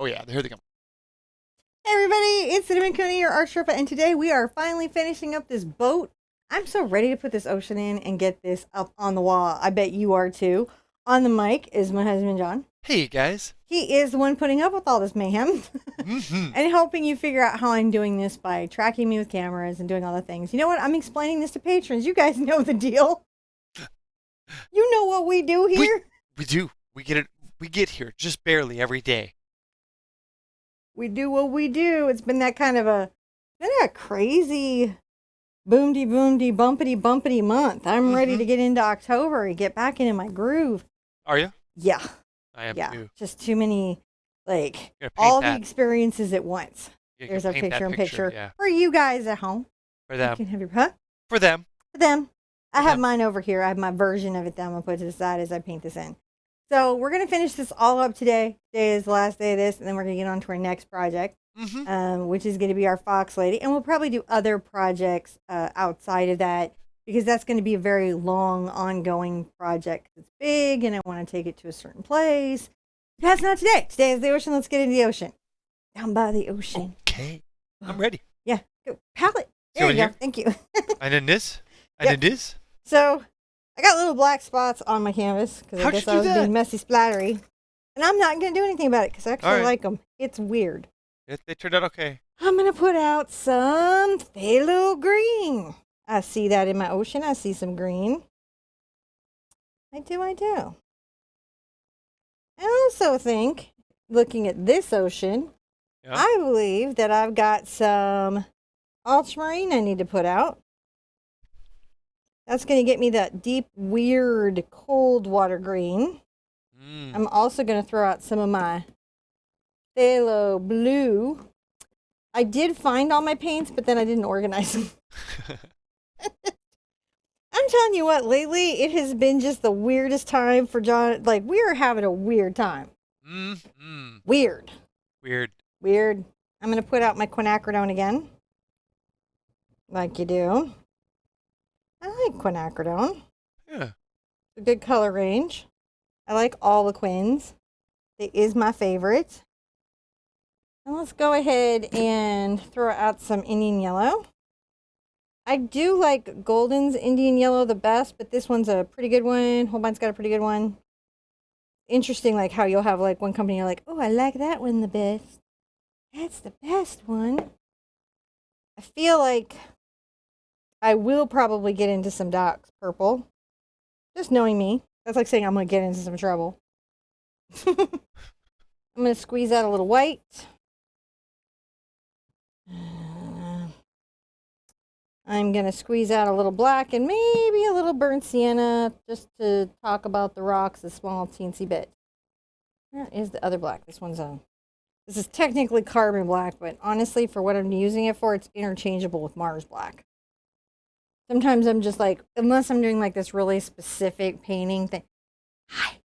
Oh yeah, here they come. Hey everybody, it's Cinnamon Coney, your Art Sherpa, and today we are finally finishing up this boat. I'm so ready to put this ocean in and get this up on the wall. I bet you are too. On the mic is my husband, John. Hey guys. He is the one putting up with all this mayhem and helping you figure out how I'm doing this by tracking me with cameras and doing all the things. You know what? I'm explaining this to patrons. You guys know the deal. You know what we do here? We do. We get it. We get here just barely every day. We do what we do. It's been that kind of a crazy boomdy bumpity month. I'm ready to get into October and get back into my groove. Are you? Yeah. I am too. Just too many, all that. the experiences at once. There's a picture yeah. for you guys at home. For them. You can have your, For them. For them. I have mine over here. I have my version of it that I'm going to put to the side as I paint this in. So we're going to finish this all up today. Today is the last day of this, and then we're going to get on to our next project, which is going to be our Fox Lady. And we'll probably do other projects outside of that, because that's going to be a very long, ongoing project. It's big, and I want to take it to a certain place. That's not today. Today is the ocean. Let's get into the ocean. Down by the ocean. Okay. I'm ready. Yeah. Go. Palette. There you go. Thank you. And then this. And then this. So I got little black spots on my canvas because I guess I was being messy splattery. And I'm not going to do anything about it because I actually like them. It's weird. They turned out okay. I'm going to put out some phthalo green. I see that in my ocean. I see some green. I do. I also think, looking at this ocean, I believe that I've got some ultramarine I need to put out. That's going to get me that deep, weird, cold water green. I'm also going to throw out some of my phthalo blue. I did find all my paints, but then I didn't organize them. I'm telling you what, lately it has been just the weirdest time for John. Like, we are having a weird time. Weird. I'm going to put out my quinacridone again. Like you do. I like quinacridone. Yeah. It's a good color range. I like all the quins. It is my favorite. And let's go ahead and throw out some Indian yellow. I do like Golden's Indian yellow the best, but this one's a pretty good one. Holbein's got a pretty good one. Interesting, like how you'll have like one company, you're like, oh, I like that one the best. That's the best one. I feel like I will probably get into some Docs purple. Just knowing me. That's like saying I'm going to get into some trouble. I'm going to squeeze out a little white. I'm going to squeeze out a little black and maybe a little burnt sienna just to talk about the rocks a small teensy bit. Where is the other black? This is technically carbon black, but honestly, for what I'm using it for, it's interchangeable with Mars black. Sometimes I'm just like, unless I'm doing like this really specific painting thing. Hi.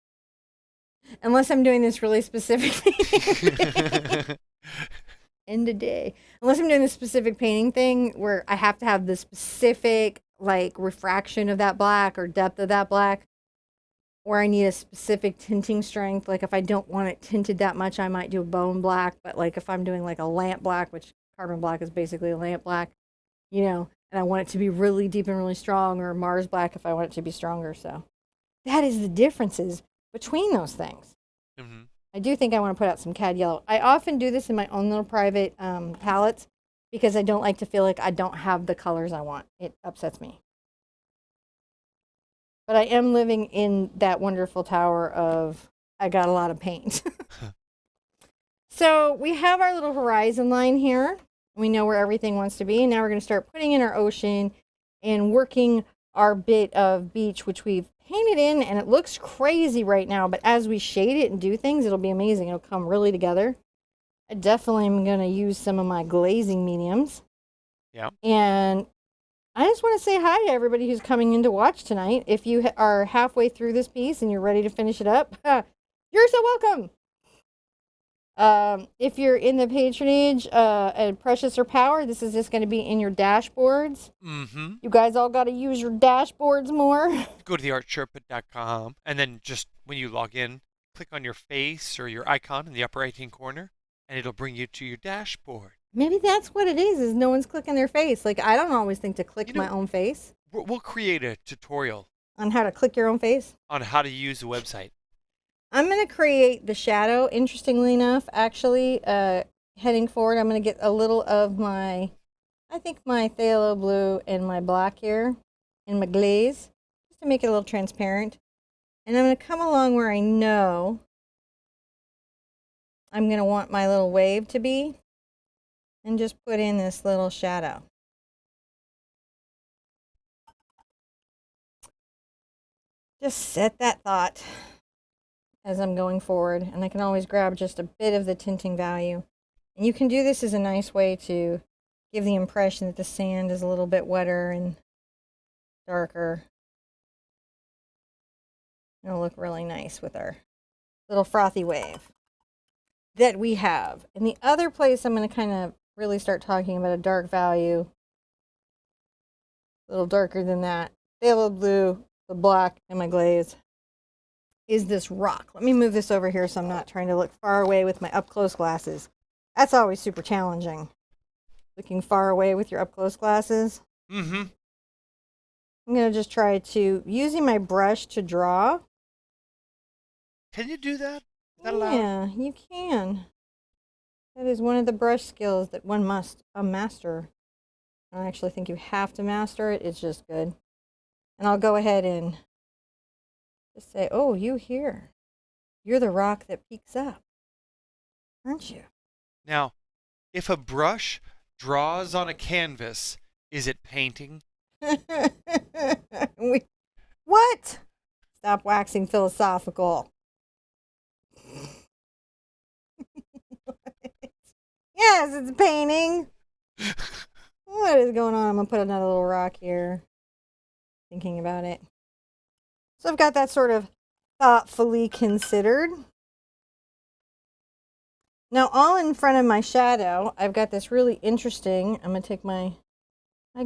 Unless I'm doing this really specific painting. End of day. Unless I'm doing this specific painting thing where I have to have the specific like refraction of that black or depth of that black, or I need a specific tinting strength. Like if I don't want it tinted that much, I might do a bone black. But like if I'm doing like a lamp black, which carbon black is basically a lamp black, you know, and I want it to be really deep and really strong, or Mars black if I want it to be stronger. So that is the differences between those things. I do think I want to put out some Cad yellow. I often do this in my own little private palettes because I don't like to feel like I don't have the colors I want. It upsets me. But I am living in that wonderful tower of I got a lot of paint. So we have our little horizon line here. We know where everything wants to be. And now we're going to start putting in our ocean and working our bit of beach, which we've painted in. And it looks crazy right now. But as we shade it and do things, it'll be amazing. It'll come really together. I definitely am going to use some of my glazing mediums. Yeah. And I just want to say hi to everybody who's coming in to watch tonight. If you are halfway through this piece and you're ready to finish it up, you're so welcome. If you're in the patronage at Precious or Power, this is just going to be in your dashboards. You guys all got to use your dashboards more. Go to theartsherpa.com, and then just when you log in, click on your face or your icon in the upper right-hand corner. and it'll bring you to your dashboard. Maybe that's what it is no one's clicking their face. Like, I don't always think to click You know, my own face. We'll create a tutorial On how to click your own face? on how to use the website. I'm going to create the shadow, interestingly enough, actually, heading forward. I'm going to get a little of my, I think my phthalo blue and my black here in my glaze, just to make it a little transparent. And I'm going to come along where I know I'm going to want my little wave to be, and just put in this little shadow. Just set that thought as I'm going forward, and I can always grab just a bit of the tinting value. And you can do this as a nice way to give the impression that the sand is a little bit wetter and darker. It'll look really nice with our little frothy wave that we have. And the other place I'm going to kind of really start talking about a dark value, a little darker than that, phthalo blue, the black, and my glaze, is this rock. Let me move this over here so I'm not trying to look far away with my up-close glasses. That's always super challenging, looking far away with your up-close glasses. Mm-hmm. I'm going to just try to, using my brush to draw. Can you do that? Is that allowed? Yeah, you can. That is one of the brush skills that one must master. I don't actually think you have to master it. It's just good. And I'll go ahead and just say, oh, you here. You're the rock that peeks up, aren't you? Now, if a brush draws on a canvas, is it painting? What? Stop waxing philosophical. Yes, it's painting. What is going on? I'm going to put another little rock here. Thinking about it. So I've got that sort of thoughtfully considered. Now, all in front of my shadow, I've got this really interesting, I'm going to take my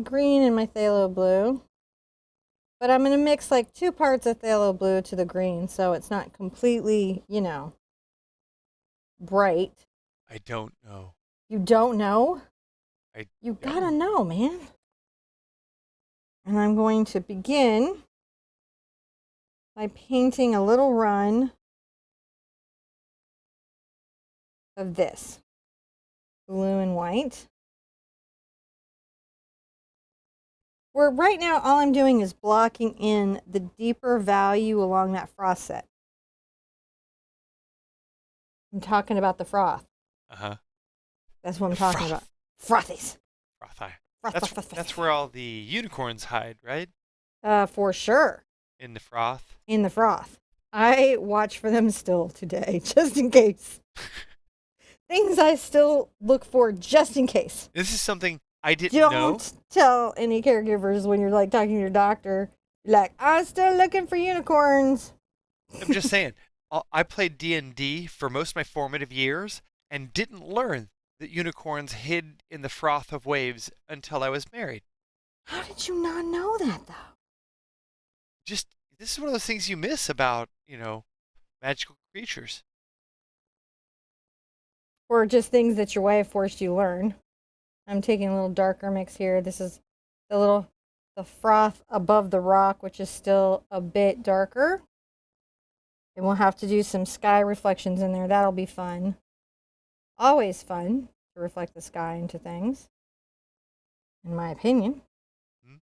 green and my phthalo blue. But I'm going to mix like 2 parts of phthalo blue to the green, so it's not completely, you know, bright. I don't know. You don't know? You gotta know, man. And I'm going to begin by painting a little run of this blue and white. Where right now all I'm doing is blocking in the deeper value along that froth set. I'm talking about the froth. Uh-huh. That's what I'm talking about. Frothies. That's where all the unicorns hide, right? For sure. In the froth. In the froth. I watch for them still today, just in case. Things I still look for just in case. This is something I didn't know. Don't tell any caregivers when you're like talking to your doctor, like, I'm still looking for unicorns. I'm just saying, I played D&D for most of my formative years and didn't learn that unicorns hid in the froth of waves until I was married. How did you not know that, though? Just, this is one of those things you miss about, you know, magical creatures. Or just things that your wife forced you to learn. I'm taking a little darker mix here. This is the froth above the rock, which is still a bit darker. And we'll have to do some sky reflections in there. That'll be fun. Always fun to reflect the sky into things, in my opinion. Hmm?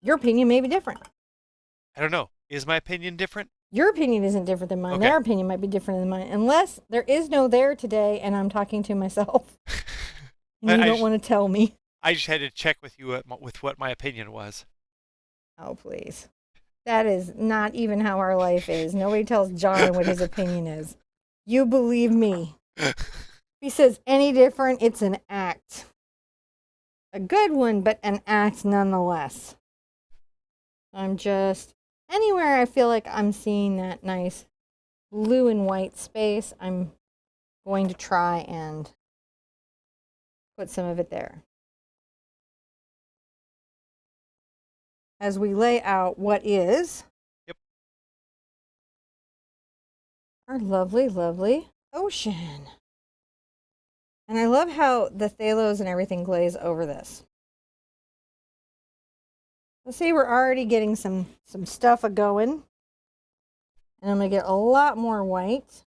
Your opinion may be different. I don't know. Is my opinion different? Your opinion isn't different than mine. Okay. Their opinion might be different than mine. Unless there is no there today and I'm talking to myself. And you don't want to tell me. I just had to check with you with what my opinion was. Oh, please. That is not even how our life is. Nobody tells John what his opinion is. You believe me. If he says any different, it's an act. A good one, but an act nonetheless. I'm just, anywhere I feel like I'm seeing that nice blue and white space, I'm going to try and put some of it there. As we lay out what is our lovely, lovely ocean. And I love how the phthalos and everything glaze over this. Let's see, we're already getting some stuff a-going. And I'm going to get a lot more white.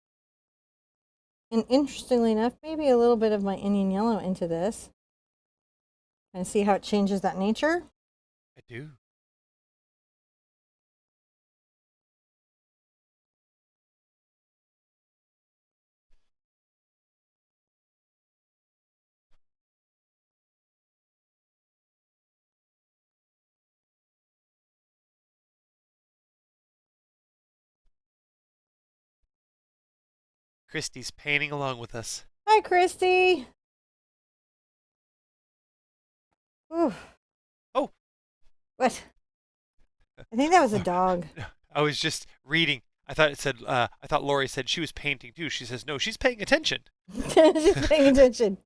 And interestingly enough, maybe a little bit of my Indian yellow into this. And see how it changes that nature? I do. Christy's painting along with us. Hi, Christy. Ooh. Oh. What? I think that was a dog. I was just reading. I thought Lori said she was painting too. She says, no, she's paying attention. She's paying attention.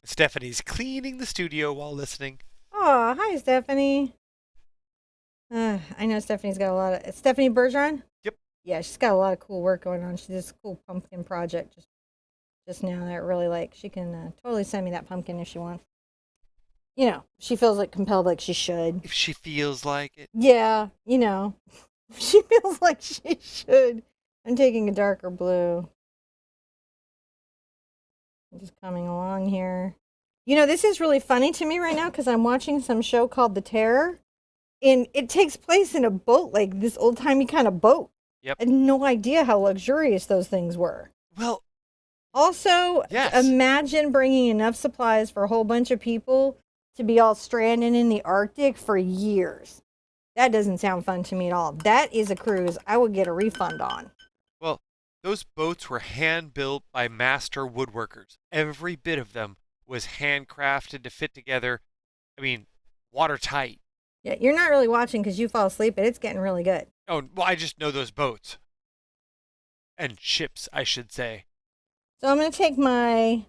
Stephanie's cleaning the studio while listening. Oh, hi, Stephanie. I know Stephanie's got a lot of... Stephanie Bergeron? Yep. Yeah, she's got a lot of cool work going on. She did this cool pumpkin project just now that I really like. She can totally send me that pumpkin if she wants. You know, she feels like compelled like she should. If she feels like it. Yeah, you know. She feels like she should. I'm taking a darker blue. I'm just coming along here. You know, this is really funny to me right now because I'm watching some show called The Terror. And it takes place in a boat, like this old-timey kind of boat. Yep. I had no idea how luxurious those things were. Well, also, yes. Imagine bringing enough supplies for a whole bunch of people to be all stranded in the Arctic for years. That doesn't sound fun to me at all. That is a cruise I would get a refund on. Well, those boats were hand-built by master woodworkers. Every bit of them was handcrafted to fit together. I mean, watertight. Yeah, you're not really watching because you fall asleep, but it's getting really good. Oh, well, I just know those boats. And ships, I should say. So I'm going to take my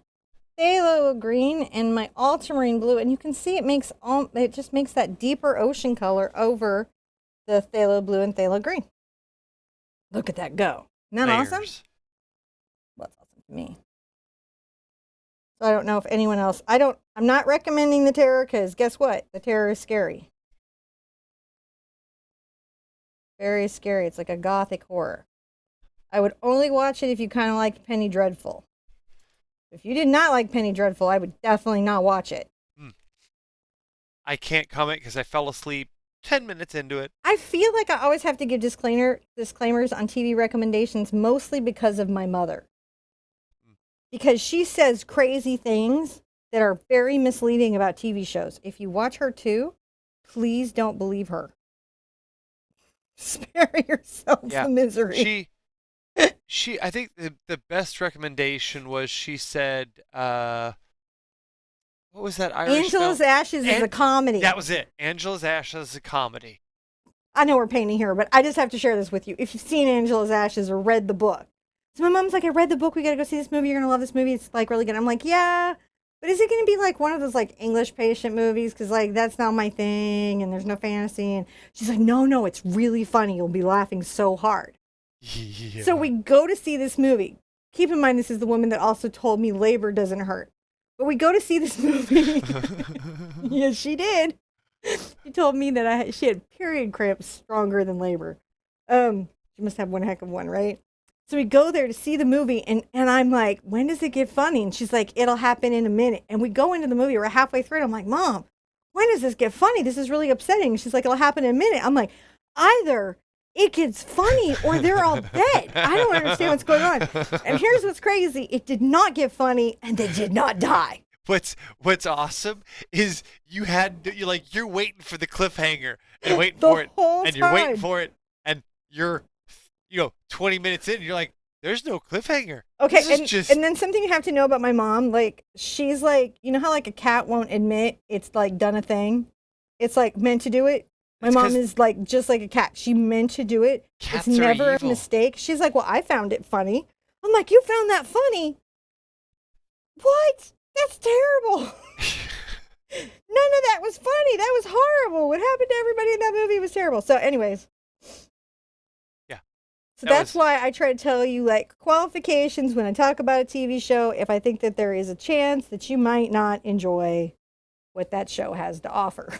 phthalo green and my ultramarine blue, and you can see it just makes that deeper ocean color over the phthalo blue and phthalo green. Look at that go. Isn't that awesome? Well, that's awesome to me. So I don't know if anyone else, I'm not recommending The Terror because guess what? The Terror is scary. Very scary. It's like a gothic horror. I would only watch it if you kind of liked Penny Dreadful. If you did not like Penny Dreadful, I would definitely not watch it. I can't comment because I fell asleep 10 minutes into it. I feel like I always have to give disclaimers on TV recommendations, mostly because of my mother. Because she says crazy things that are very misleading about TV shows. If you watch her too, please don't believe her. Spare yourself the misery. I think the best recommendation was she said, what was that Irish Angela's film? Ashes is a comedy. That was it. Angela's Ashes is a comedy. I know we're painting here, but I just have to share this with you. If you've seen Angela's Ashes or read the book. So my mom's like, I read the book. We got to go see this movie. You're going to love this movie. It's like really good. I'm like, yeah. But is it going to be like one of those like English patient movies? Because like that's not my thing and there's no fantasy. And she's like, no, it's really funny. You'll be laughing so hard. Yeah. So we go to see this movie. Keep in mind, this is the woman that also told me labor doesn't hurt. But we go to see this movie. Yes, she did. She told me that she had period cramps stronger than labor. She must have one heck of one, right? So we go there to see the movie, and I'm like, when does it get funny? And she's like, it'll happen in a minute. And we go into the movie, we're halfway through it. I'm like, Mom, when does this get funny? This is really upsetting. She's like, it'll happen in a minute. I'm like, either it gets funny or they're all dead. I don't understand what's going on. And here's what's crazy. It did not get funny, and they did not die. What's awesome is you're waiting for the cliffhanger and waiting The for it, whole and you're waiting time. for it, and you're 20 minutes in, you're like, there's no cliffhanger. Okay, And and then something you have to know about my mom, like, she's like, you know how like a cat won't admit it's like done a thing? It's like meant to do it. My mom is like just like a cat. She meant to do it. Cats It's are never a evil. mistake. She's like, well, I found it funny. I'm like, you found that funny? What? That's terrible. None of that was funny. That was horrible. What happened to everybody in that movie was terrible. So anyways. Yeah. So That that's was why I try to tell you like qualifications when I talk about a TV show if I think that there is a chance that you might not enjoy what that show has to offer.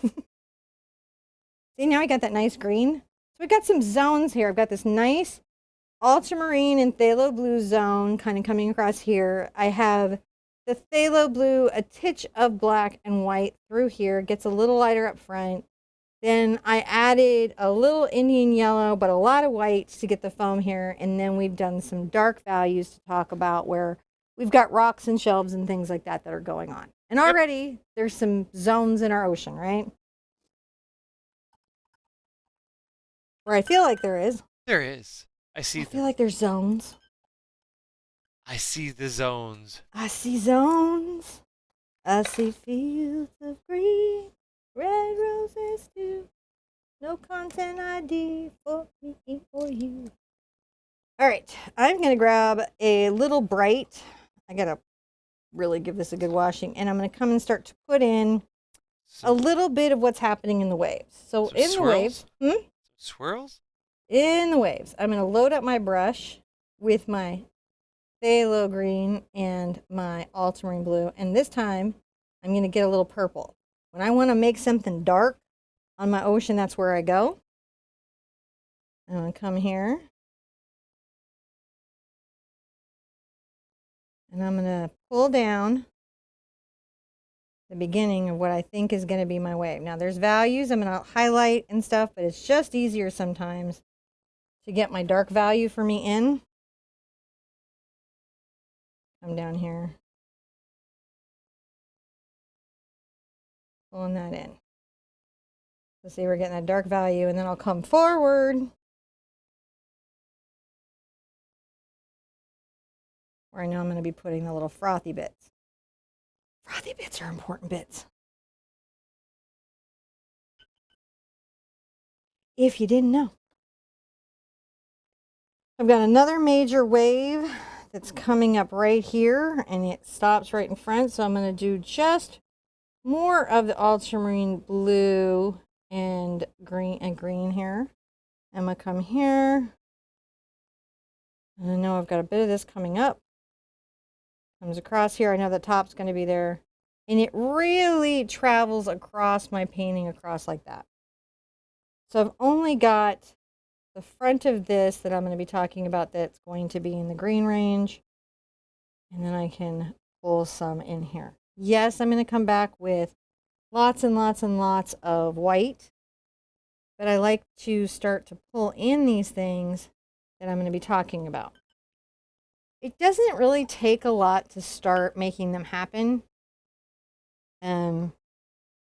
See, now I got that nice green. So we got some zones here. I've got this nice ultramarine and phthalo blue zone kind of coming across here. I have the phthalo blue, a titch of black and white through here. Gets a little lighter up front. Then I added a little Indian yellow, but a lot of white to get the foam here. And then we've done some dark values to talk about where we've got rocks and shelves and things like that that are going on. And yep. already there's some zones in our ocean, right? Where I feel like there is. There is. I see I feel them. like there's zones. I see the zones. I see zones. I see fields of green, red roses too. No content ID for me or you. All right, I'm gonna grab a little bright. I gotta really give this a good washing, and I'm gonna come and start to put in a little bit of what's happening in the waves. So in the waves, Swirls? in the waves, I'm gonna load up my brush with my phthalo green and my ultramarine blue, and this time I'm gonna get a little purple. When I want to make something dark on my ocean, that's where I go. I'm gonna come here. And I'm going to pull down the beginning of what I think is going to be my wave. Now there's values I'm going to highlight and stuff, but it's just easier sometimes to get my dark value for me in. Come down here. Pulling that in. So see, we're getting that dark value, and then I'll come forward. Where I know I'm going to be putting the little frothy bits. Frothy bits are important bits. If you didn't know. I've got another major wave that's coming up right here, and it stops right in front. So I'm going to do just more of the ultramarine blue and green here. I'm going to come here. And I know I've got a bit of this coming up. Comes across here. I know the top's going to be there. And it really travels across my painting across like that. So I've only got the front of this that I'm going to be talking about that's going to be in the green range. And then I can pull some in here. Yes, I'm going to come back with lots and lots and lots of white. But I like to start to pull in these things that I'm going to be talking about. It doesn't really take a lot to start making them happen. You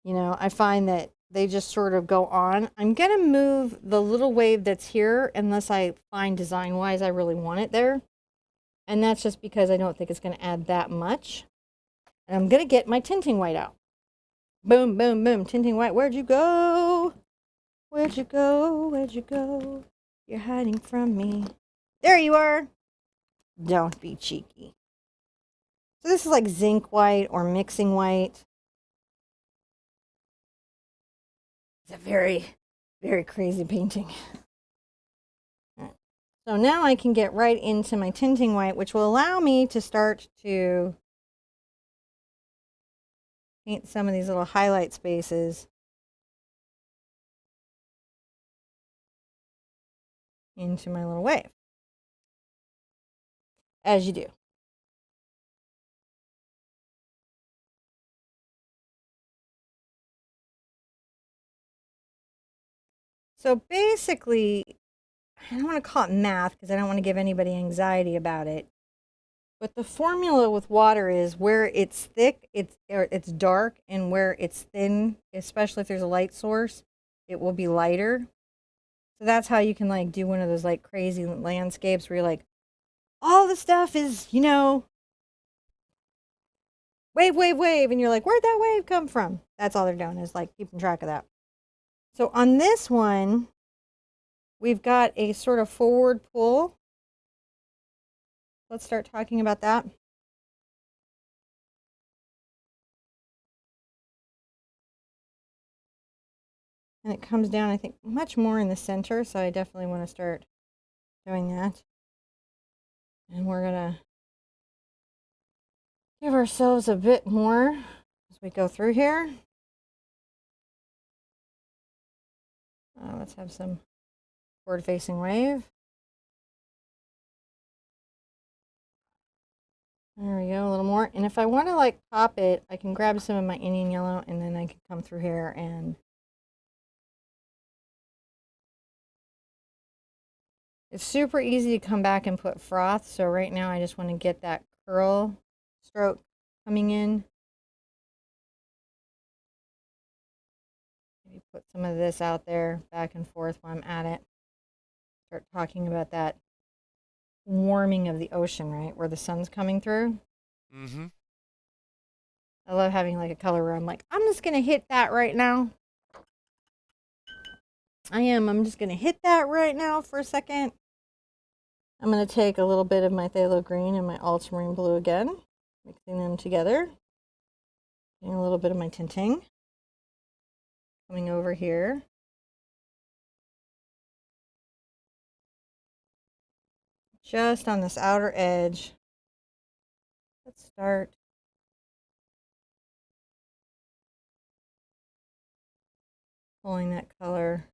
know, I find that they just sort of go on. I'm going to move the little wave that's here unless I find design-wise I really want it there. And that's just because I don't think it's going to add that much. And I'm going to get my tinting white out. Boom, boom, boom. Tinting white, where'd you go? Where'd you go? Where'd you go? You're hiding from me. There you are. Don't be cheeky. So this is like zinc white or mixing white. It's a very, very crazy painting. Right. So now I can get right into my tinting white, which will allow me to start to paint some of these little highlight spaces into my little wave. As you do. So basically, I don't want to call it math because I don't want to give anybody anxiety about it. But the formula with water is where it's thick, it's dark, and where it's thin, especially if there's a light source, it will be lighter. So that's how you can like do one of those like crazy landscapes where you're like, all the stuff is, you know, wave, wave, wave. And you're like, where'd that wave come from? That's all they're doing is like keeping track of that. So on this one, we've got a sort of forward pull. Let's start talking about that. And it comes down, I think, much more in the center. So I definitely want to start doing that. And we're going to give ourselves a bit more as we go through here. Let's have some forward-facing wave. There we go, a little more. And if I want to like top it, I can grab some of my Indian yellow and then I can come through here and it's super easy to come back and put froth. So right now I just want to get that curl stroke coming in. Maybe put some of this out there back and forth while I'm at it. Start talking about that warming of the ocean, right? Where the sun's coming through. Mm-hmm. I love having like a color where I'm like, I'm just going to hit that right now. I'm just going to hit that right now for a second. I'm going to take a little bit of my Phthalo green and my ultramarine blue again, mixing them together. Getting a little bit of my tinting. Coming over here. Just on this outer edge. Let's start pulling that color.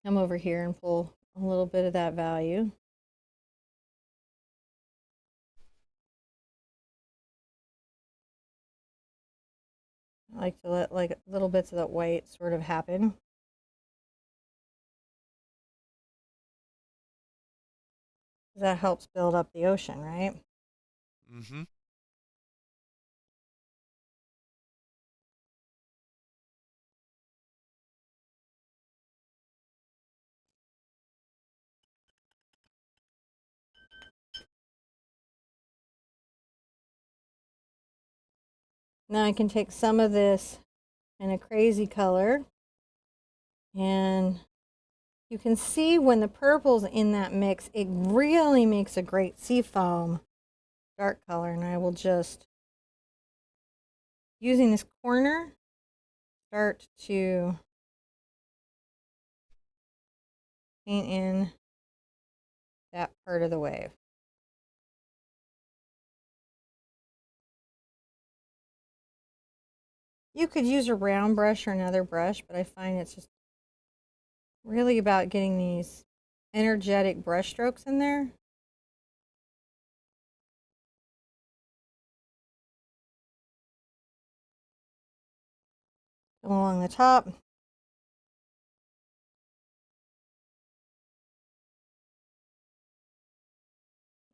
Come over here and pull a little bit of that value. I like to let like little bits of that white sort of happen. That helps build up the ocean, right? Mm-hmm. Now I can take some of this in a crazy color and you can see when the purple's in that mix, it really makes a great sea foam dark color. And I will just, using this corner, start to paint in that part of the wave. You could use a round brush or another brush, but I find it's just really about getting these energetic brush strokes in there. Go along the top.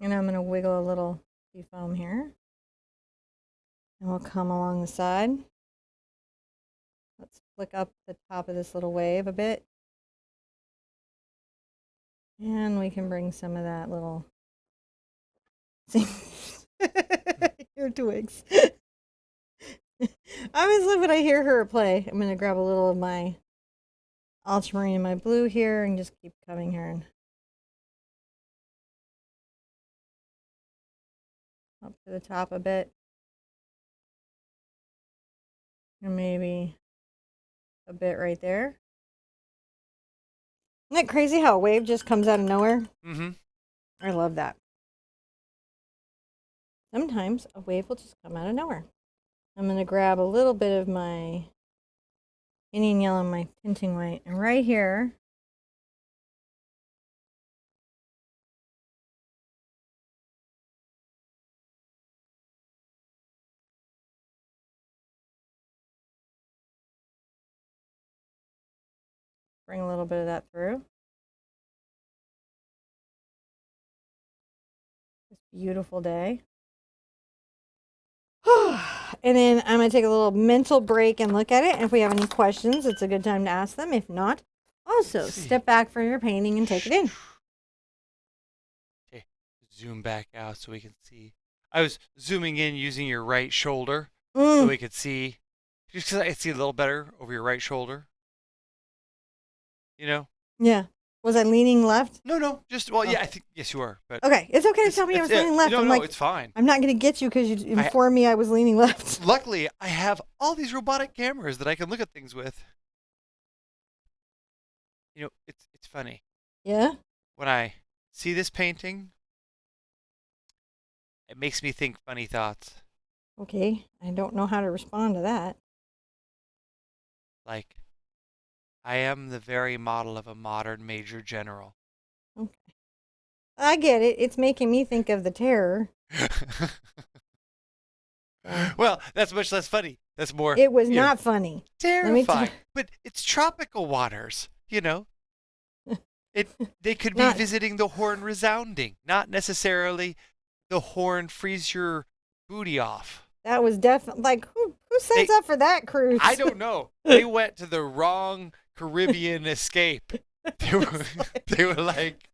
And I'm going to wiggle a little sea foam here. And we'll come along the side. Let's flick up the top of this little wave a bit. And we can bring some of that little... Your twigs. I always love when I hear her play. I'm going to grab a little of my ultramarine and my blue here and just keep coming here and up to the top a bit. And maybe a bit right there. Isn't it crazy how a wave just comes out of nowhere? Mm-hmm. I love that. Sometimes a wave will just come out of nowhere. I'm going to grab a little bit of my Indian yellow and my tinting white. And right here, bring a little bit of that through. This beautiful day. And then I'm going to take a little mental break and look at it. And if we have any questions, it's a good time to ask them. If not, also step back from your painting and take it in. Okay, zoom back out so we can see. I was zooming in using your right shoulder so we could see. Just because I could see a little better over your right shoulder. You know? Yeah. Was I leaning left? No. Just, well, yeah, I think, yes, you are. But okay, it's okay to tell me I was leaning left. No, I'm like, it's fine. I'm not going to get you because you informed me I was leaning left. Luckily, I have all these robotic cameras that I can look at things with. You know, it's funny. Yeah? When I see this painting, it makes me think funny thoughts. Okay. I don't know how to respond to that. Like, I am the very model of a modern major general. Okay. I get it. It's making me think of the Terror. So Well, that's much less funny. That's more, it was you know, not funny. Let me tell terrifying. But it's tropical waters, you know. It they could be not visiting the Horn resounding, not necessarily the Horn freeze your booty off. that was definitely like who signs They up for that I cruise? don't know. They went to the wrong Caribbean escape. They were they were like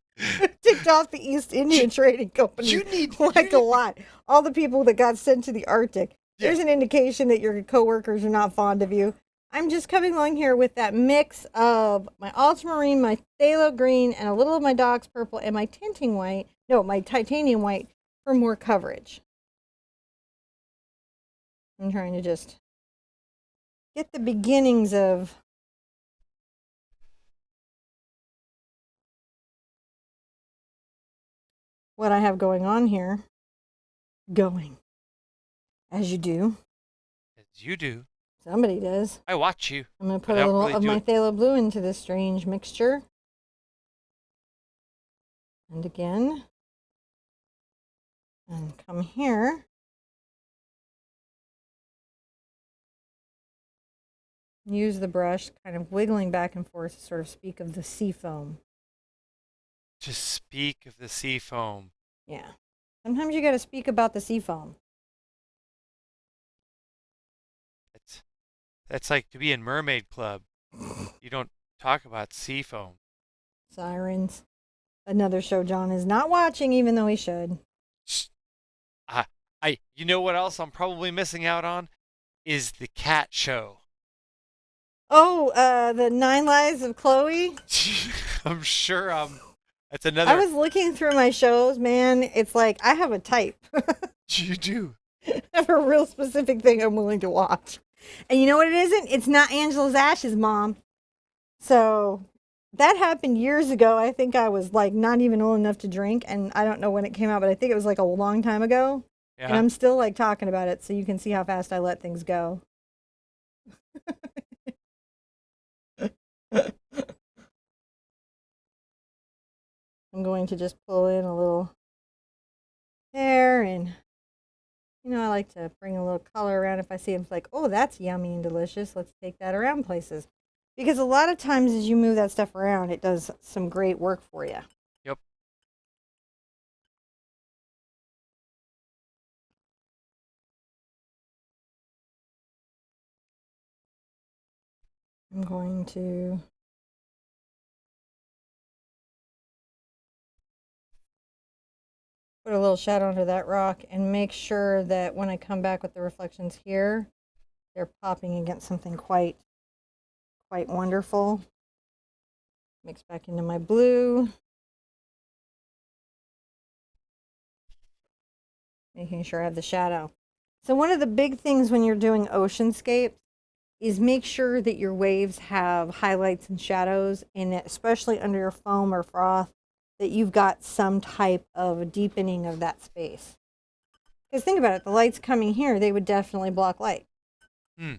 Ticked off the East India Trading Company you need like a lot. All the people that got sent to the Arctic. yeah. There's an indication that your coworkers are not fond of you. I'm just coming along here with that mix of my ultramarine, my phthalo green, and a little of my Dox purple and my tinting white. No, my titanium white for more coverage. I'm trying to just get the beginnings of what I have going on here. Going. As you do. As you do. Somebody does. I watch you. I'm going to put I a don't little really of do my it. phthalo blue into this strange mixture. And again. And come here. Use the brush, kind of wiggling back and forth to sort of speak of the sea foam. To speak of the sea foam. Yeah. Sometimes you got to speak about the sea foam. That's like to be in Mermaid Club. You don't talk about sea foam. Sirens. Another show John is not watching, even though he should. I, you know what else I'm probably missing out on? Is the cat show. Oh, the 9 Lives of Chloe. I'm sure that's I another. was looking through my shows, man. It's like I have a type. You do. I have a real specific thing I'm willing to watch. And you know what it isn't? It's not Angela's Ashes, Mom. So that happened years ago. I think I was like not even old enough to drink, and I don't know when it came out, but I think it was like a long time ago. And Yeah. I'm still like talking about it, so you can see how fast I let things go. I'm going to just pull in a little there, and you know, I like to bring a little color around if I see them. Like, oh, that's yummy and delicious. Let's take that around places. Because a lot of times as you move that stuff around, it does some great work for you. Yep. I'm going to put a little shadow under that rock and make sure that when I come back with the reflections here, they're popping against something quite wonderful. Mix back into my blue. Making sure I have the shadow. So one of the big things when you're doing oceanscapes is make sure that your waves have highlights and shadows, and especially under your foam or froth, that you've got some type of deepening of that space. Because think about it, the light's coming here, they would definitely block light. Hmm.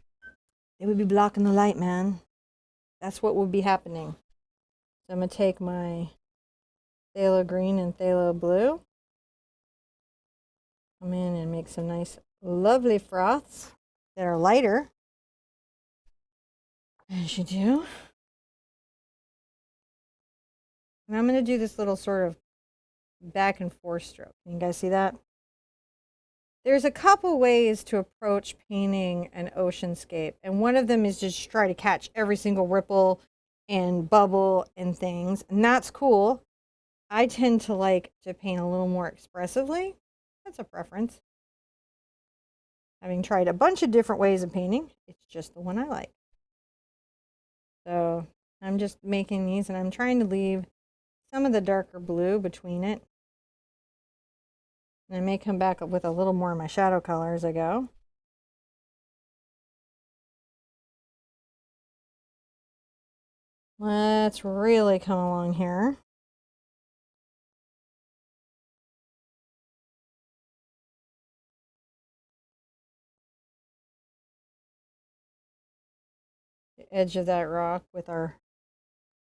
They would be blocking the light, man. That's what would be happening. So I'm going to take my phthalo green and phthalo blue. Come in and make some nice, lovely froths that are lighter. As you do. And I'm going to do this little sort of back and forth stroke. Can you guys see that? There's a couple ways to approach painting an oceanscape, and one of them is just try to catch every single ripple and bubble and things, and that's cool. I tend to like to paint a little more expressively. That's a preference. Having tried a bunch of different ways of painting, it's just the one I like. So I'm just making these, and I'm trying to leave some of the darker blue between it. And I may come back up with a little more of my shadow color as I go. Let's really come along here. the edge of that rock with our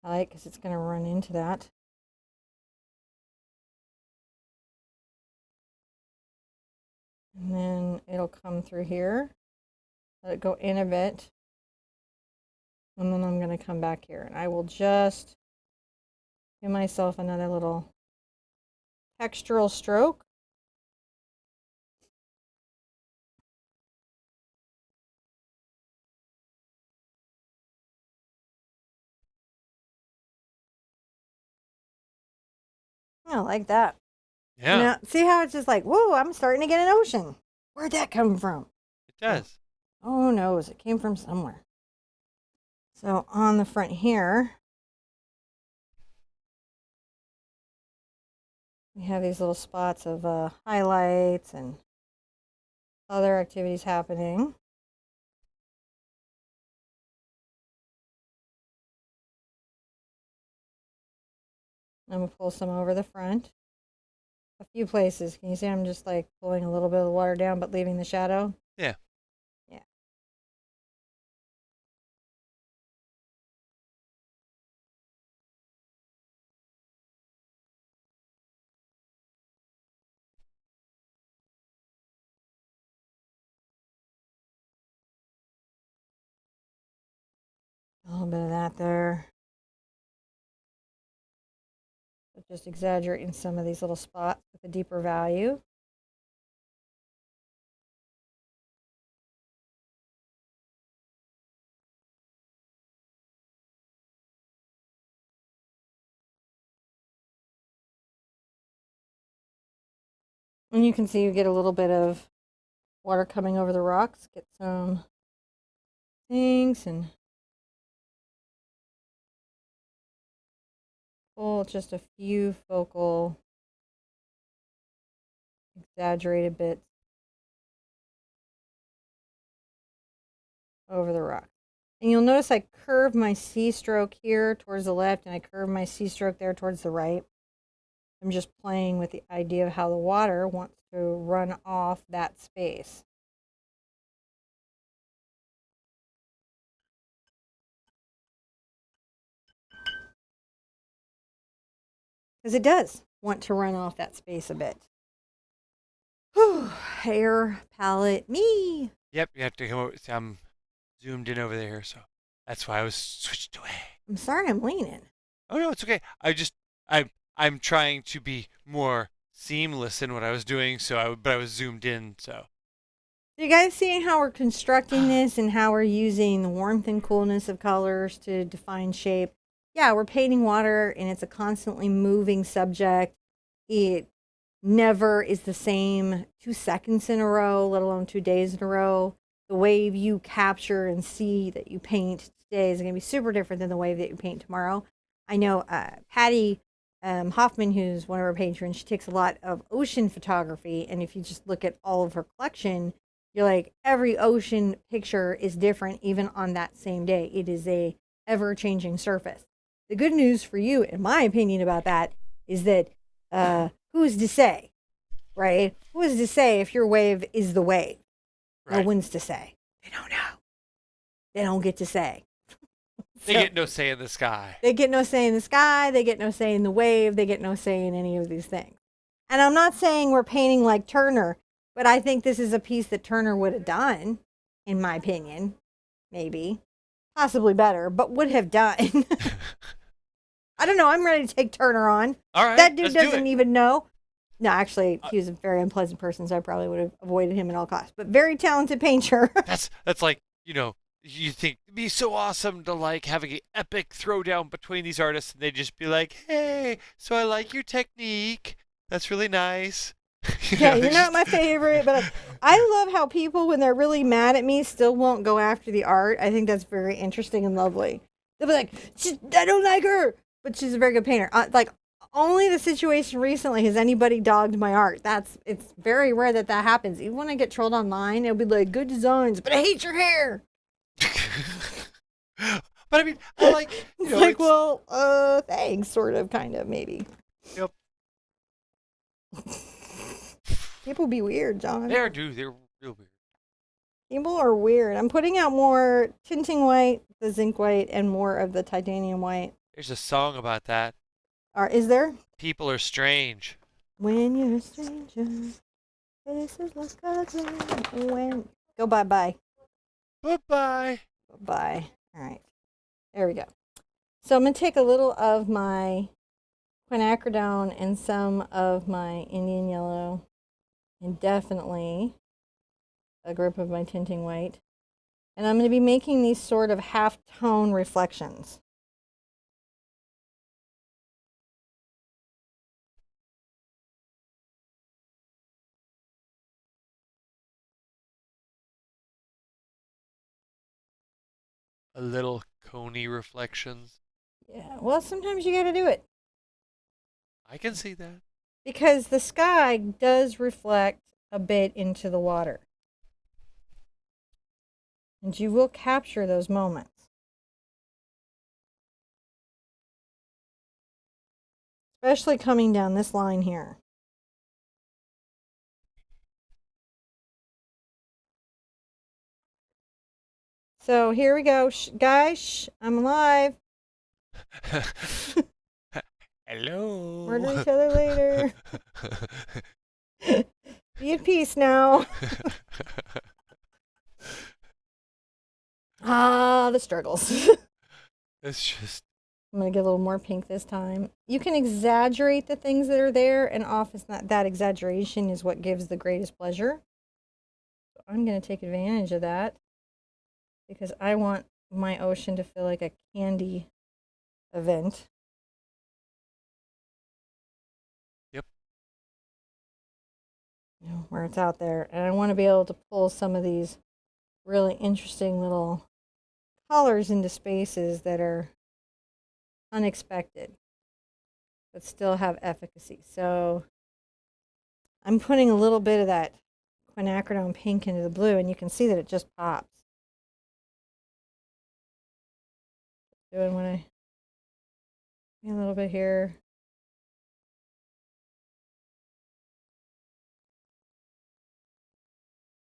light because it's going to run into that. And then it'll come through here. Let it go in a bit. And then I'm going to come back here. And I will just give myself another little textural stroke. I like that. Yeah. You know, see how it's just like, whoa, I'm starting to get an ocean. Where'd that come from? It does. Oh, who knows? It came from somewhere. So on the front here, we have these little spots of highlights and other activities happening. I'm going to pull some over the front. A few places. Can you see I'm just like pulling a little bit of the water down but leaving the shadow? Yeah. Yeah. A little bit of that there. Just exaggerating some of these little spots with a deeper value. And you can see you get a little bit of water coming over the rocks. Get some things and pull just a few focal exaggerated bits over the rock. And you'll notice I curve my C stroke here towards the left and I curve my C stroke there towards the right. I'm just playing with the idea of how the water wants to run off that space. Because it does want to run off that space a bit. Whew, hair, palette, me. Yep, you have to come over. See, I'm zoomed in over there, so that's why I was switched away. I'm sorry I'm leaning. Oh no, it's okay. I'm trying to be more seamless in what I was doing, but I was zoomed in, so. You guys see how we're constructing this and how we're using the warmth and coolness of colors to define shape? Yeah, we're painting water and it's a constantly moving subject. It never is the same 2 seconds in a row, let alone 2 days in a row. The wave you capture and see that you paint today is going to be super different than the wave that you paint tomorrow. I know Patty Hoffman, who's one of our patrons, she takes a lot of ocean photography. And if you just look at all of her collection, you're like, every ocean picture is different even on that same day. It is a ever-changing surface. The good news for you, in my opinion, about that is that who's to say, right? Who is to say if your wave is the wave? Right. No one's to say. They don't know. They don't get to say. They get no say in the sky. They get no say in the sky. They get no say in the wave. They get no say in any of these things. And I'm not saying we're painting like Turner, but I think this is a piece that Turner would have done, in my opinion. Maybe. Possibly better, but would have done. I don't know. I'm ready to take Turner on. All right. That dude doesn't even know. No, actually, he was a very unpleasant person, so I probably would have avoided him at all costs. But very talented painter. That's like, you think it'd be so awesome to like having an epic throwdown between these artists, and they'd just be like, "Hey, so I like your technique. That's really nice." Yeah, you're not my favorite, but I love how people, when they're really mad at me, still won't go after the art. I think that's very interesting and lovely. They'll be like, "I don't like her," but she's a very good painter. Like, only the situation recently has anybody dogged my art. It's very rare that happens. Even when I get trolled online, it'll be like, "Good designs, but I hate your hair." But I mean, I like, it's like, well, thanks, sort of, kind of, maybe. Yep. People be weird, John. They're real weird. People are weird. I'm putting out more tinting white, the zinc white, and more of the titanium white. There's a song about that. Is there? People are strange. When you're a stranger, faces like a when. Go bye-bye. Bye-bye. Bye. All right. There we go. So I'm going to take a little of my quinacridone and some of my Indian yellow and definitely a grip of my tinting white. And I'm going to be making these sort of half-tone reflections. A little coney reflections. Yeah, well, sometimes you got to do it. I can see that. Because the sky does reflect a bit into the water. And you will capture those moments. Especially coming down this line here. So here we go. Guys, I'm alive. Hello. Murder each other later. Be at peace now. The struggles. It's just. I'm going to get a little more pink this time. You can exaggerate the things that are there, and often that exaggeration is what gives the greatest pleasure. So I'm going to take advantage of that because I want my ocean to feel like a candy event. Yep. You know, where it's out there. And I want to be able to pull some of these really interesting little colors into spaces that are unexpected but still have efficacy. So I'm putting a little bit of that quinacridone pink into the blue, and you can see that it just pops. Doing what a little bit here.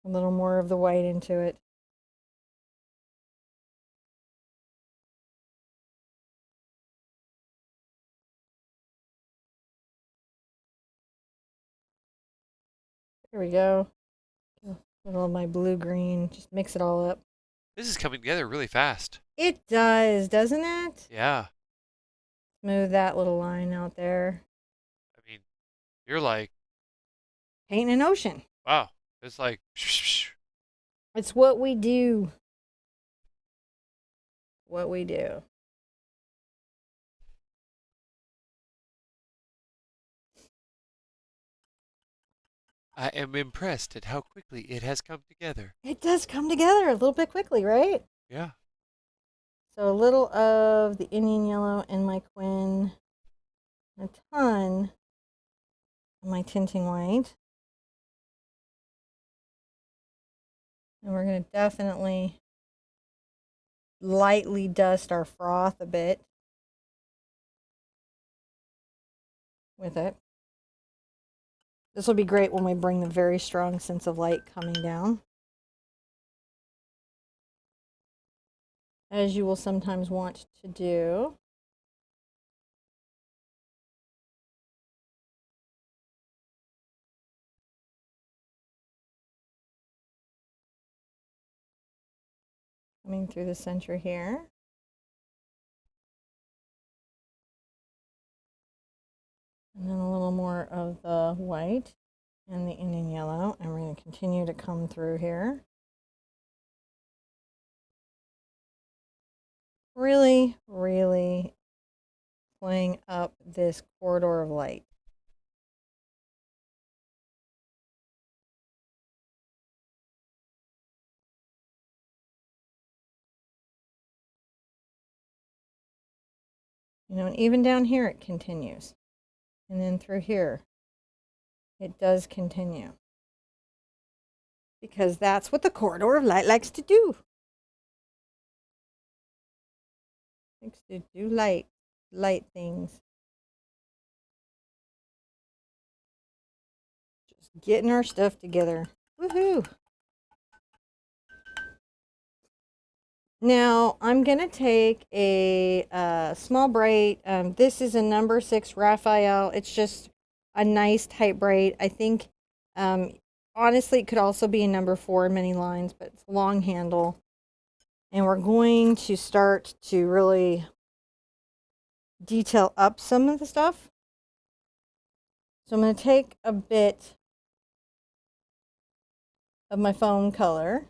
A little more of the white into it. There we go. A little of my blue-green. Just mix it all up. This is coming together really fast. It does, doesn't it? Yeah. Smooth that little line out there. I mean, you're like, Painting an ocean. wow. It's like, It's what we do. What we do. I am impressed at how quickly it has come together. It does come together a little bit quickly, right? Yeah. So a little of the Indian yellow in my quin, a ton of my tinting white. And we're going to definitely lightly dust our froth a bit with it. This will be great when we bring the very strong sense of light coming down, as you will sometimes want to do. Coming through the center here. And then a little more of the white and the Indian yellow. And we're going to continue to come through here. Really, really playing up this corridor of light. You know, and even down here it continues. And then through here, it does continue. Because that's what the corridor of light likes to do. Likes to do light things. Just getting our stuff together. Woohoo! Now I'm gonna take a small bright. This is a number 6 Raphael. It's just a nice tight bright. I think, um, honestly, it could also be a number 4 in many lines, but it's a long handle. And we're going to start to really detail up some of the stuff. So I'm going to take a bit of my foam color,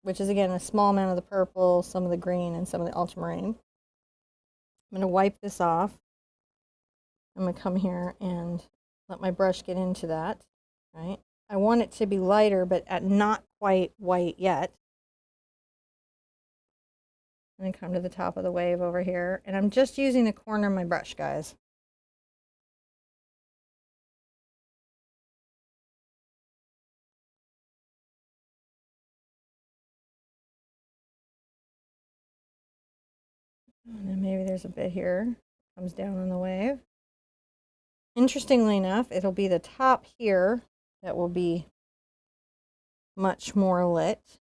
which is again a small amount of the purple, some of the green, and some of the ultramarine. I'm going to wipe this off. I'm going to come here and let my brush get into that, right? I want it to be lighter, but not quite white yet. I'm going to come to the top of the wave over here, and I'm just using the corner of my brush, guys. And then maybe there's a bit here, comes down on the wave. Interestingly enough, it'll be the top here that will be much more lit.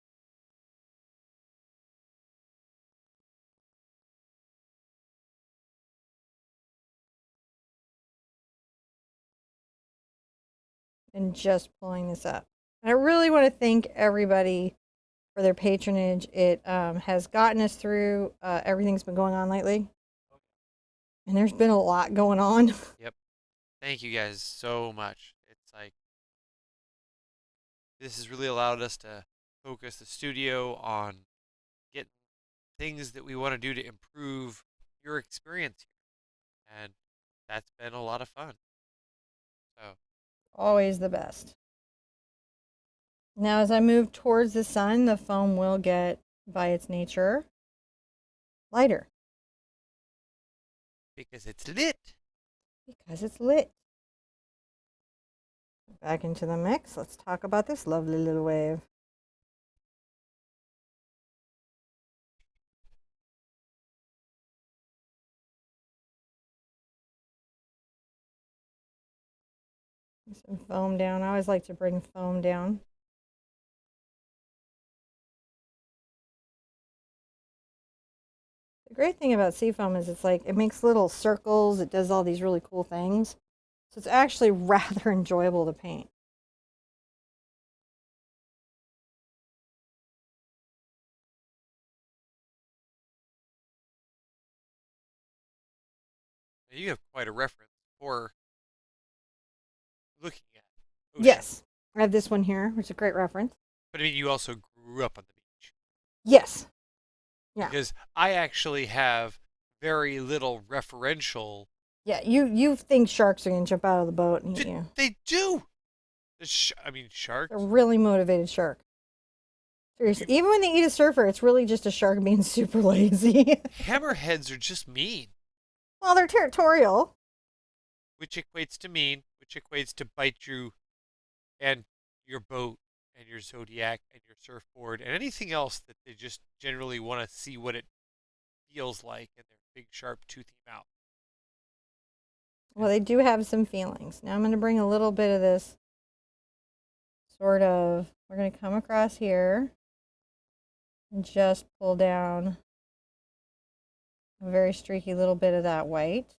And just pulling this up. I really want to thank everybody for their patronage. It has gotten us through everything's been going on lately. And there's been a lot going on. Yep. Thank you guys so much. It's like this has really allowed us to focus the studio on getting things that we want to do to improve your experience here. And that's been a lot of fun. So, Always the best. Now, as I move towards the sun, the foam will get, by its nature, lighter. because it's lit. Because it's lit. Back into the mix. Let's talk about this lovely little wave. Some foam down. I always like to bring foam down. The great thing about seafoam is it's like it makes little circles. It does all these really cool things. So it's actually rather enjoyable to paint. You have quite a reference for looking at ocean. Yes. I have this one here, which is a great reference. But I mean, you also grew up on the beach. Yes. Yeah. Because I actually have very little referential. Yeah, you think sharks are going to jump out of the boat and eat you. They do. Sharks. A really motivated shark. Seriously, even when they eat a surfer, it's really just a shark being super lazy. Hammerheads are just mean. Well, they're territorial. Which equates to mean, which equates to bite you and your boat and your Zodiac and your surfboard and anything else that they just generally want to see what it feels like in their big, sharp, toothy mouth. Well, they do have some feelings. Now I'm going to bring a little bit of this sort of, we're going to come across here and just pull down a very streaky little bit of that white.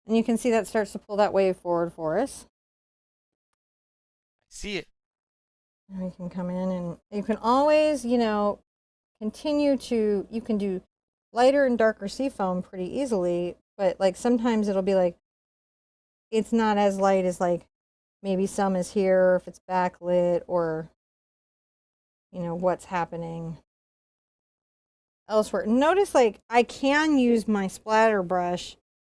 And you can see that starts to pull that wave forward for us. I see it. And we can come in and you can always, continue to, you can do lighter and darker seafoam pretty easily, but like sometimes it'll be like, it's not as light as like maybe some is here if it's backlit or, what's happening elsewhere. Notice like I can use my splatter brush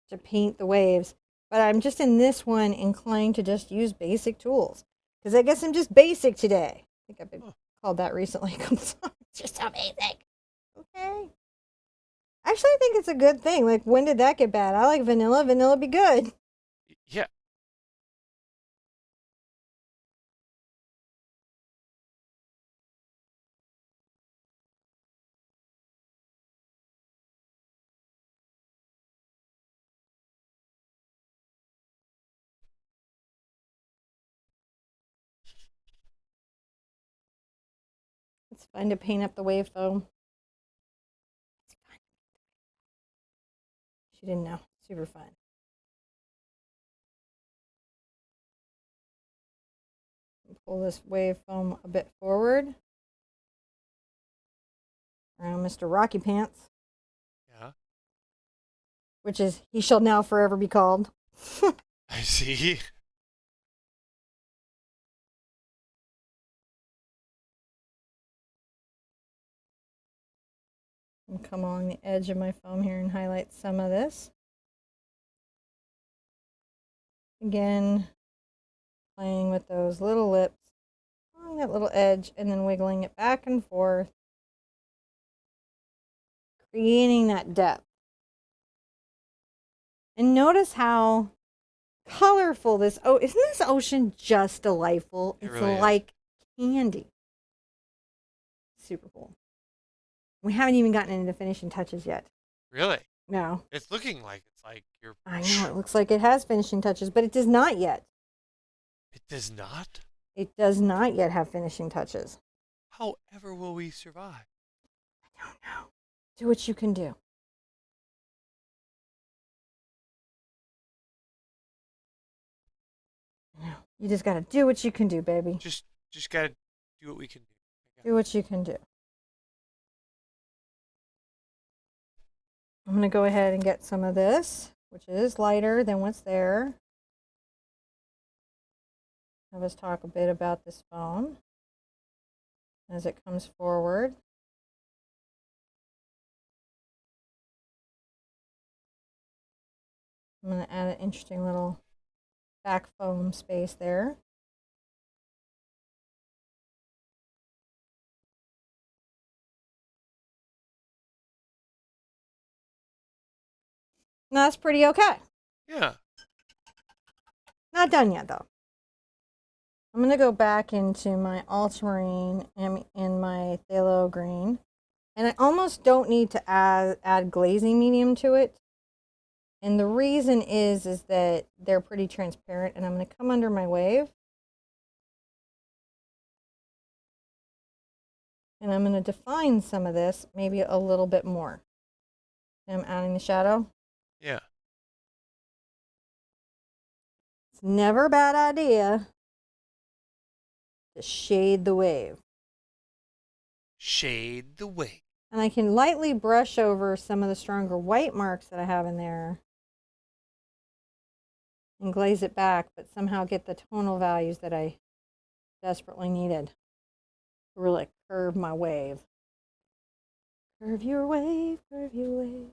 to paint the waves, but I'm just in this one inclined to just use basic tools because I guess I'm just basic today. I think I've been called that recently. It's just so basic. Okay. Actually, I think it's a good thing. Like, when did that get bad? I like vanilla. Vanilla be good. Yeah. It's fun to paint up the wave foam. It's fun. She didn't know. Super fun. Pull this wave foam a bit forward around Mr. Rocky Pants. Yeah. Which is, he shall now forever be called. I see. And come along the edge of my foam here and highlight some of this. Again, playing with those little lips along that little edge and then wiggling it back and forth, creating that depth. And notice how colorful this, oh, isn't this ocean just delightful? It It's really like candy. Super cool. We haven't even gotten into the finishing touches yet. Really? No. It's looking like it's like you're. I know, it looks like it has finishing touches, but it does not yet. It does not? It does not yet have finishing touches. However will we survive? I don't know. Do what you can do. You just gotta do what you can do, baby. Just gotta do what we can do. Do what you can do. I'm gonna go ahead and get some of this, which is lighter than what's there. Have us talk a bit about this foam as it comes forward. I'm going to add an interesting little back foam space there. And that's pretty okay. Yeah. Not done yet, though. I'm going to go back into my ultramarine and in my phthalo green. And I almost don't need to add glazing medium to it. And the reason is that they're pretty transparent. And I'm going to come under my wave. And I'm going to define some of this, maybe a little bit more. I'm adding the shadow. Yeah. It's never a bad idea to shade the wave. Shade the wave. And I can lightly brush over some of the stronger white marks that I have in there and glaze it back, but somehow get the tonal values that I desperately needed to really curve my wave. Curve your wave, curve your wave.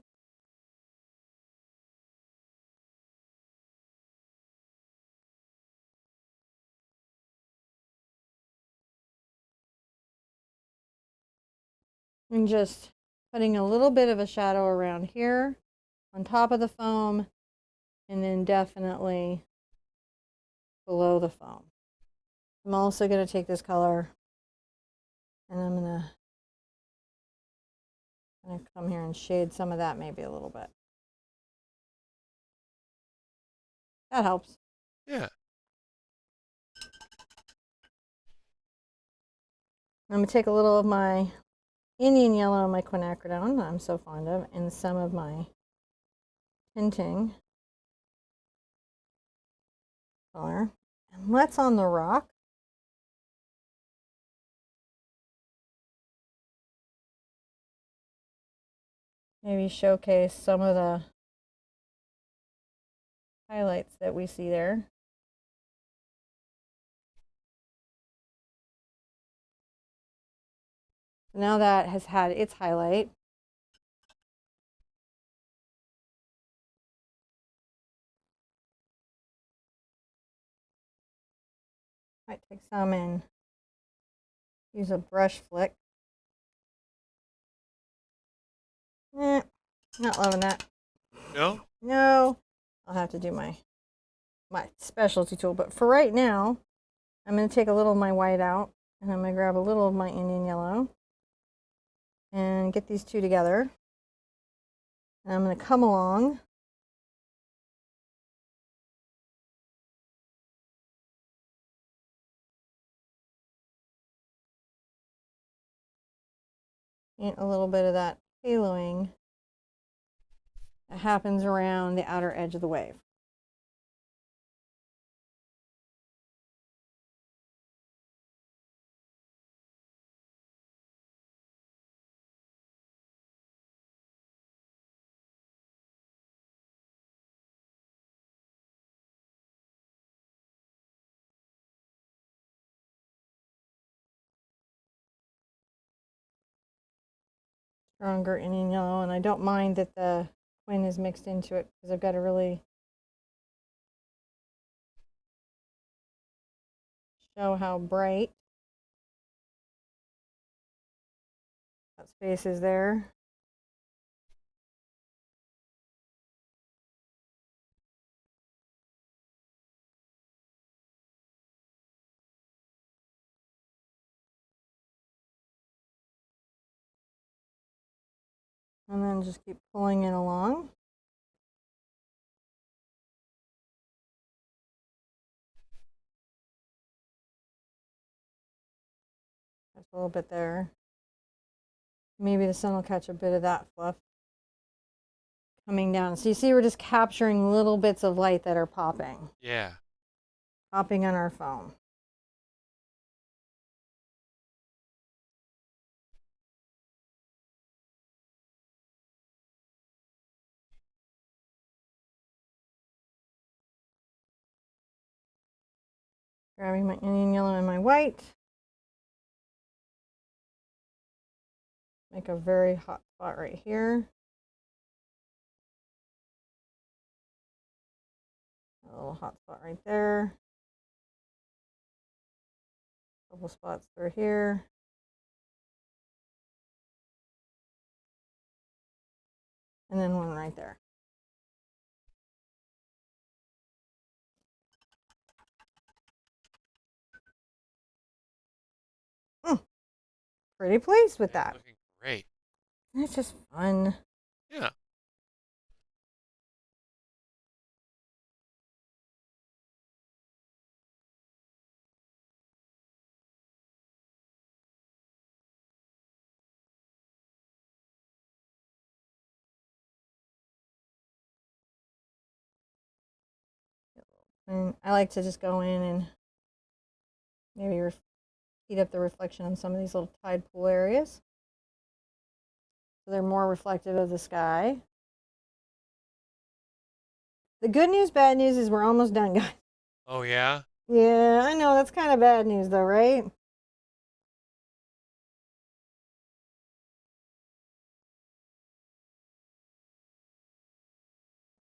And just putting a little bit of a shadow around here on top of the foam, and then definitely below the foam. I'm also going to take this color and I'm going to come here and shade some of that maybe a little bit. That helps. Yeah. I'm going to take a little of my Indian yellow and my quinacridone that I'm so fond of, and some of my tinting color. And let's on the rock. Maybe showcase some of the highlights that we see there. Now that has had its highlight. Might take some and use a brush flick. Not loving that. No? No. I'll have to do my specialty tool. But for right now, I'm going to take a little of my white out. And I'm going to grab a little of my Indian yellow. And get these two together. And I'm going to come along. Paint a little bit of that haloing that happens around the outer edge of the wave. Stronger Indian yellow, and I don't mind that the Quin is mixed into it because I've got to really show how bright that space is there. And then just keep pulling it along. There's a little bit there. Maybe the sun will catch a bit of that fluff coming down. So you see we're just capturing little bits of light that are popping. Yeah. Popping on our foam. Grabbing my Indian yellow and my white. Make a very hot spot right here. A little hot spot right there. A couple spots through here. And then one right there. Pretty pleased with that. Looking great. It's just fun. Yeah. And I like to just go in and maybe heat up the reflection on some of these little tide pool areas. So they're more reflective of the sky. The good news, bad news is we're almost done, guys. Oh, yeah? Yeah, I know. That's kind of bad news, though, right?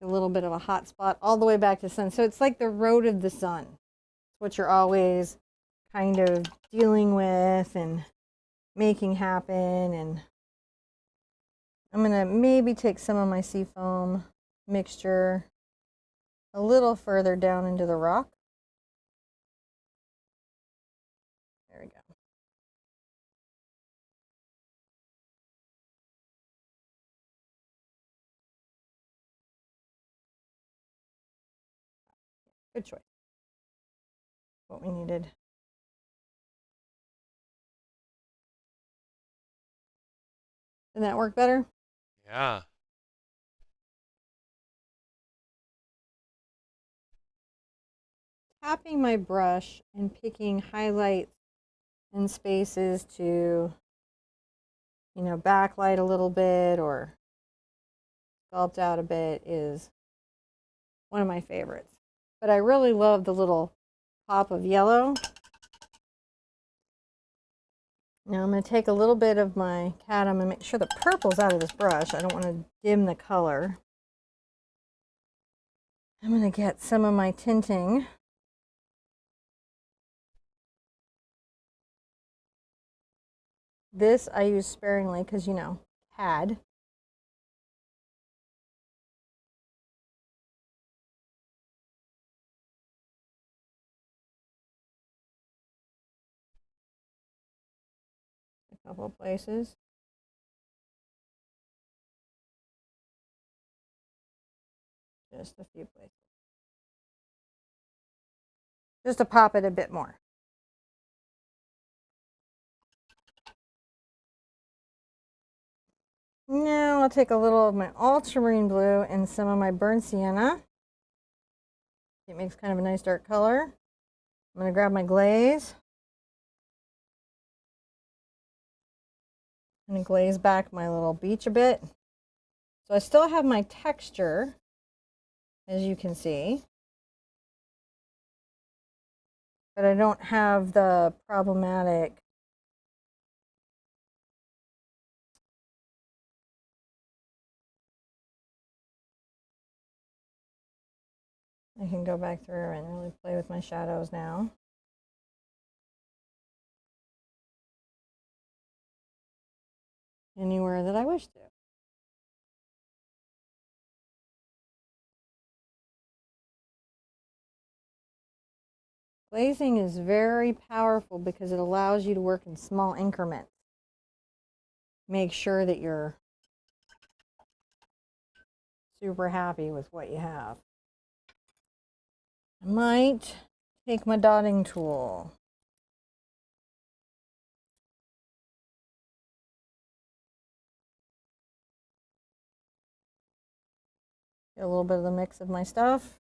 A little bit of a hot spot all the way back to the sun. So it's like the road of the sun. It's what you're always kind of dealing with and making happen. And I'm going to maybe take some of my seafoam mixture a little further down into the rock. There we go. Good choice. What we needed. Did that work better? Yeah. Tapping my brush and picking highlights and spaces to, you know, backlight a little bit or sculpt out a bit is one of my favorites. But I really love the little pop of yellow. Now I'm going to take a little bit of my Cad. I'm going to make sure the purple's out of this brush. I don't want to dim the color. I'm going to get some of my tinting. This I use sparingly because, you know, Cad. A couple of places. Just a few places. Just to pop it a bit more. Now I'll take a little of my ultramarine blue and some of my burnt sienna. It makes kind of a nice dark color. I'm going to grab my glaze. I'm going to glaze back my little beach a bit. So I still have my texture, as you can see. But I don't have the problematic I can go back through and really play with my shadows now. Anywhere that I wish to. Glazing is very powerful because it allows you to work in small increments. Make sure that you're super happy with what you have. I might take my dotting tool. Get a little bit of the mix of my stuff.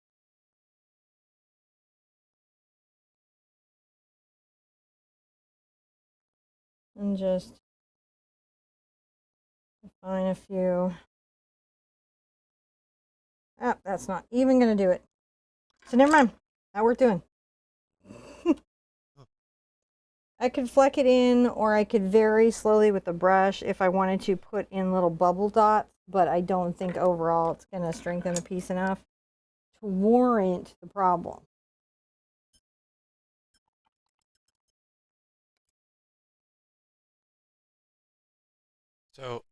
And just define a few. Ah, that's not even going to do it. So never mind. Not worth doing. I could fleck it in, or I could very slowly with the brush if I wanted to put in little bubble dots, but I don't think overall it's going to strengthen the piece enough to warrant the problem. So,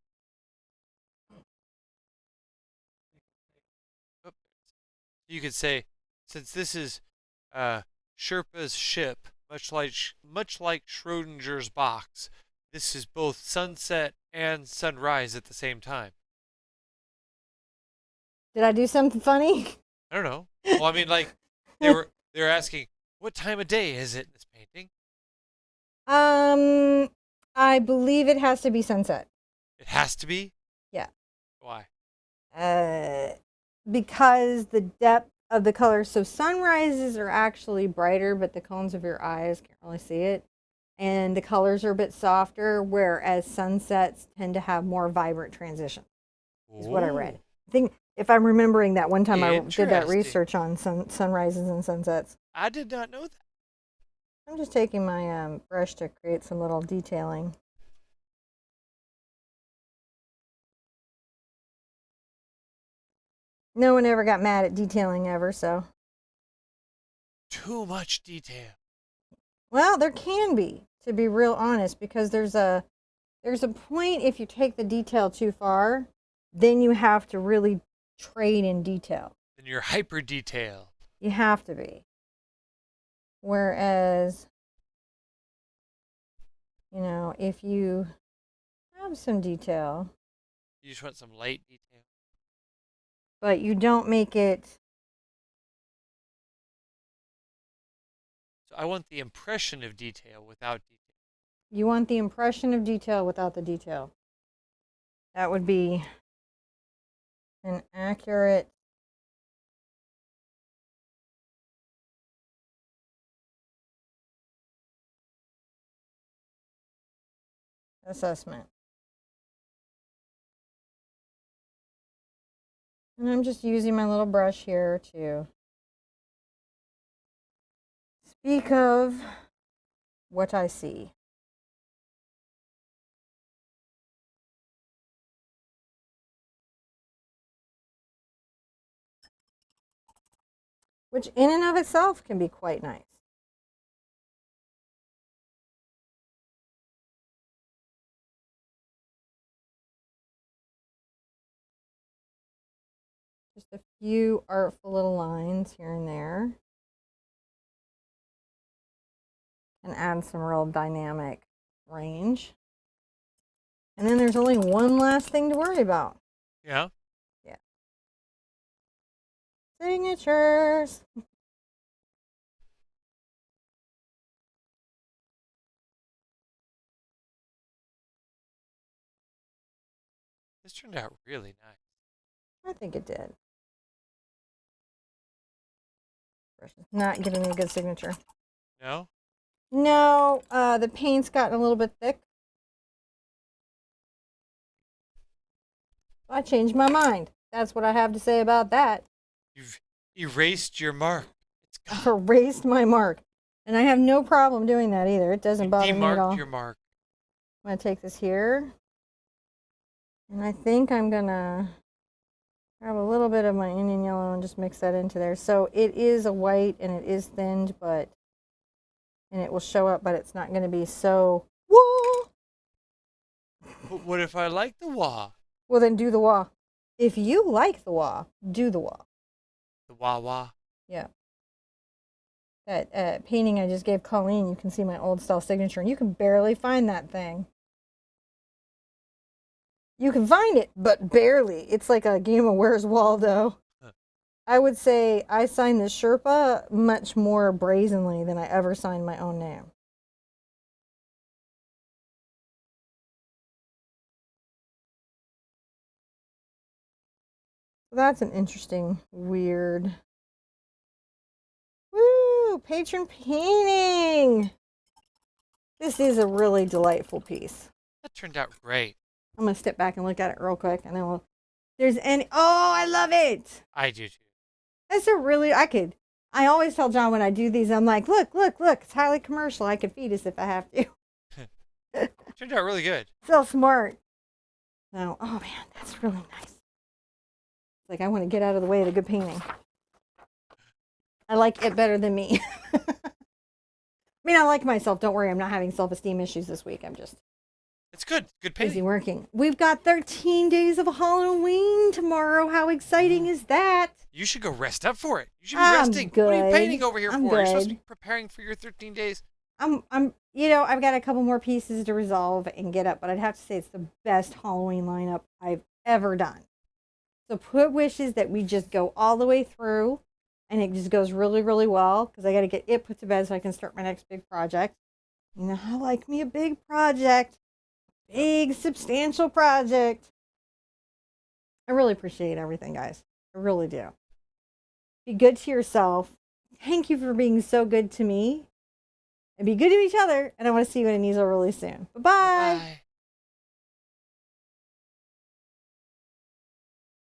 you could say, since this is Sherpa's ship, much like Schrodinger's box, this is both sunset and sunrise at the same time. Did I do something funny? I don't know. Well, I mean, like they're asking, what time of day is it in this painting? I believe it has to be sunset. It has to be. Yeah. Why? Because the depth of the color. So sunrises are actually brighter, but the cones of your eyes can't really see it. And the colors are a bit softer, whereas sunsets tend to have more vibrant transition, is what I read. I think if I'm remembering that one time I did that research on sunrises and sunsets. I did not know that. I'm just taking my brush to create some little detailing. No one ever got mad at detailing ever, so. Too much detail. Well, there can be, to be real honest, because there's a point if you take the detail too far, then you have to really trade in detail. Then you're hyper detailed. You have to be. Whereas, you know, if you have some detail, You just want some light detail. but you don't make it. So I want the impression of detail without detail. You want the impression of detail without the detail. That would be an accurate assessment. And I'm just using my little brush here to speak of what I see. Which in and of itself can be quite nice. Just a few artful little lines here and there. And add some real dynamic range. And then there's only one last thing to worry about. Yeah. Yeah. Signatures. This turned out really nice. I think it did. Not giving me a good signature. No? No, the paint's gotten a little bit thick. I changed my mind. That's what I have to say about that. You've erased your mark. It's I've gone. erased my mark. And I have no problem doing that either. It doesn't bother me at all. Demarked your mark. I'm going to take this here. And I think I'm going to grab a little bit of my Indian yellow and just mix that into there. So it is a white and it is thinned, and it will show up, but it's not going to be so, whoa! But what if I like the wah? Well, then do the wah. If you like the wah, do the wah. The wah wah. Yeah. That painting I just gave Colleen, you can see my old style signature, and you can barely find that thing. You can find it, but barely. It's like a game of Where's Waldo. Huh. I would say I signed the Sherpa much more brazenly than I ever signed my own name. That's an interesting, weird. Woo! Patron painting! This is a really delightful piece. That turned out great. I'm going to step back and look at it real quick, and then we'll. There's any. Oh, I love it! I do too. That's a really. I always tell John when I do these, I'm like, look, it's highly commercial. I could feed us if I have to. Turned out really good. So smart. So, oh man, that's really nice. Like, I want to get out of the way of the good painting. I like it better than me. I mean, I like myself. Don't worry, I'm not having self-esteem issues this week. I'm just It's good. Good busy painting. working. We've got 13 days of Halloween tomorrow. How exciting is that? You should go rest up for it. You should be I'm resting. What are you good. painting over here I'm for? You're supposed to good. be preparing for your 13 days. I've got a couple more pieces to resolve and get up, but I'd have to say it's the best Halloween lineup I've ever done. So put wishes that we just go all the way through and it just goes really, really well because I got to get it put to bed so I can start my next big project. You know, I like me a big project, big, substantial project. I really appreciate everything, guys. I really do. Be good to yourself. Thank you for being so good to me. And be good to each other. And I want to see you in an easel really soon. Bye-bye. Bye.